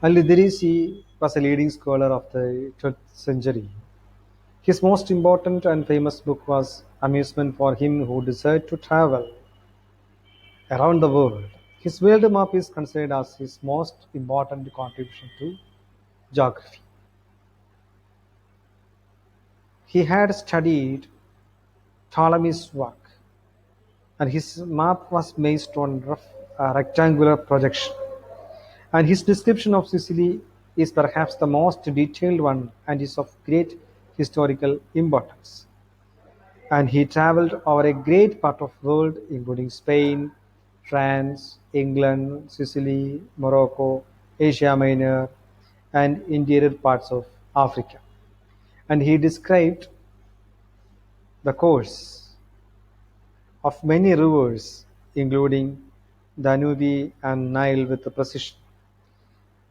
Al-Idrisi was a leading scholar of the 12th century. His most important and famous book was Amusement for Him Who Desired to Travel Around the World. His world map is considered as his most important contribution to geography. He had studied Ptolemy's work, and his map was based on rough rectangular projection. And his description of Sicily is perhaps the most detailed one and is of great historical importance. And he traveled over a great part of the world, including Spain, France, England, Sicily, Morocco, Asia Minor, and interior parts of Africa. And he described the course of many rivers, including Danube and Nile, with precision.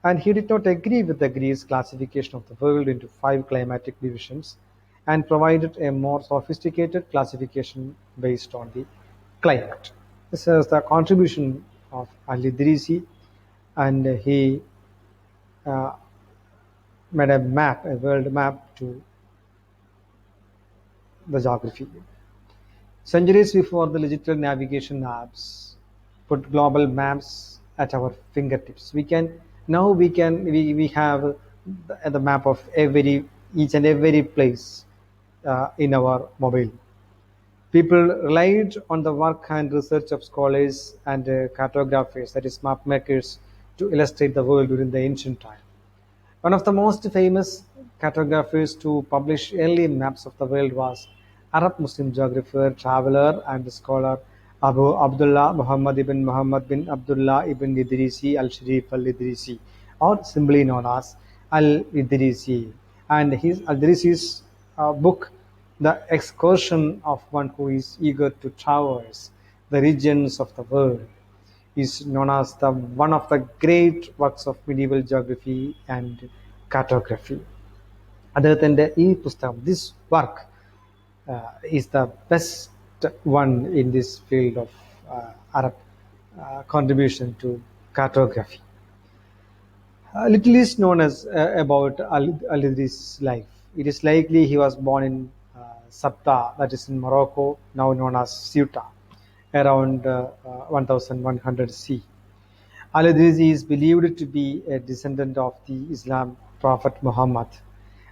And he did not agree with the Greece classification of the world into five climatic divisions and provided a more sophisticated classification based on the climate. This is the contribution of Al-Idrisi, and he uh, made a map, a world map to the geography. Centuries before the digital navigation apps put global maps at our fingertips. We have the map of every each and every place in our mobile. People relied on the work and research of scholars and cartographers, that is, map makers, to illustrate the world during the ancient time. One of the most famous cartographers to publish early maps of the world was Arab Muslim geographer, traveler, and scholar Abu Abdullah Muhammad ibn Muhammad bin Abdullah ibn Idrisi al-Sharif al-Idrisi, or simply known as al-Idrisi. And his Idrisi's book, The Excursion of One Who is Eager to Traverse the Regions of the World, is known as the one of the great works of medieval geography and cartography. Other than the e-Pustakam, this work is the best one in this field of Arab contribution to cartography. Little is known as about Al-Idris' life. It is likely he was born in Sabta, that is in Morocco, now known as Ceuta, around 1100 C. Al-Idrisi is believed to be a descendant of the Islam prophet Muhammad,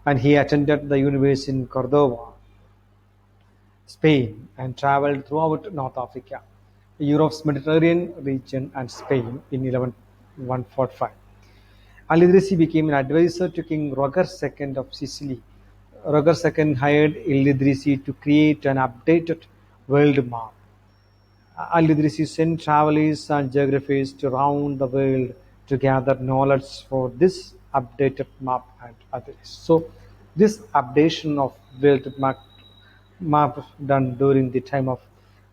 and he attended the university in Cordoba, Spain, and traveled throughout North Africa, Europe's Mediterranean region, and Spain in 1145. Al-Idrisi became an advisor to King Roger II of Sicily. Roger II hired Al-Idrisi to create an updated world map. Al-Idrisi sent travelers and geographers to round the world to gather knowledge for this updated map and others. So, this updation of world map done during the time of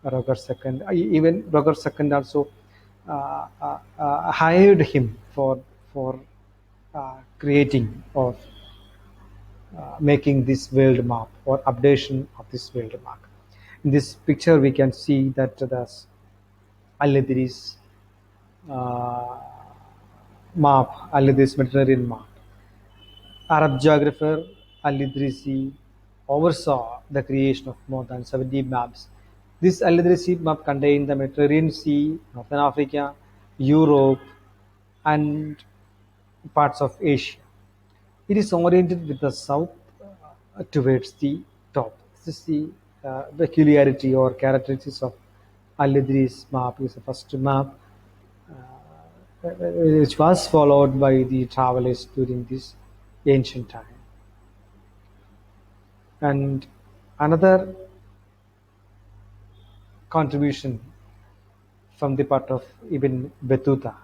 Roger II. Even Roger II also hired him for creating or making this world map or updation of this world map. In this picture, we can see that the Al-Idris uh, Al-Idris Mediterranean map. Arab geographer Al-Idrisi oversaw the creation of more than 70 maps. This Al-Idrisi map contained the Mediterranean Sea, Northern Africa, Europe, and parts of Asia. It is oriented with the south towards the top. This is the peculiarity or characteristics of Al-Idris map. Is the first map which was followed by the travelers during this ancient time. And another contribution from the part of Ibn Battuta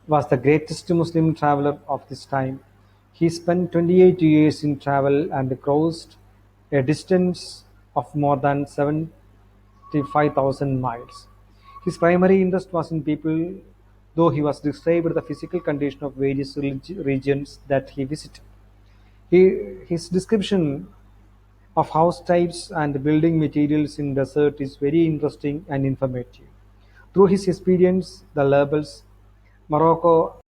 was the greatest Muslim traveler of this time. He spent 28 years in travel and crossed a distance of more than 75,000 miles. His primary interest was in people, though he was described the physical condition of various regions that he visited. His description of house types and building materials in desert is very interesting and informative. Through his experience, the labels Morocco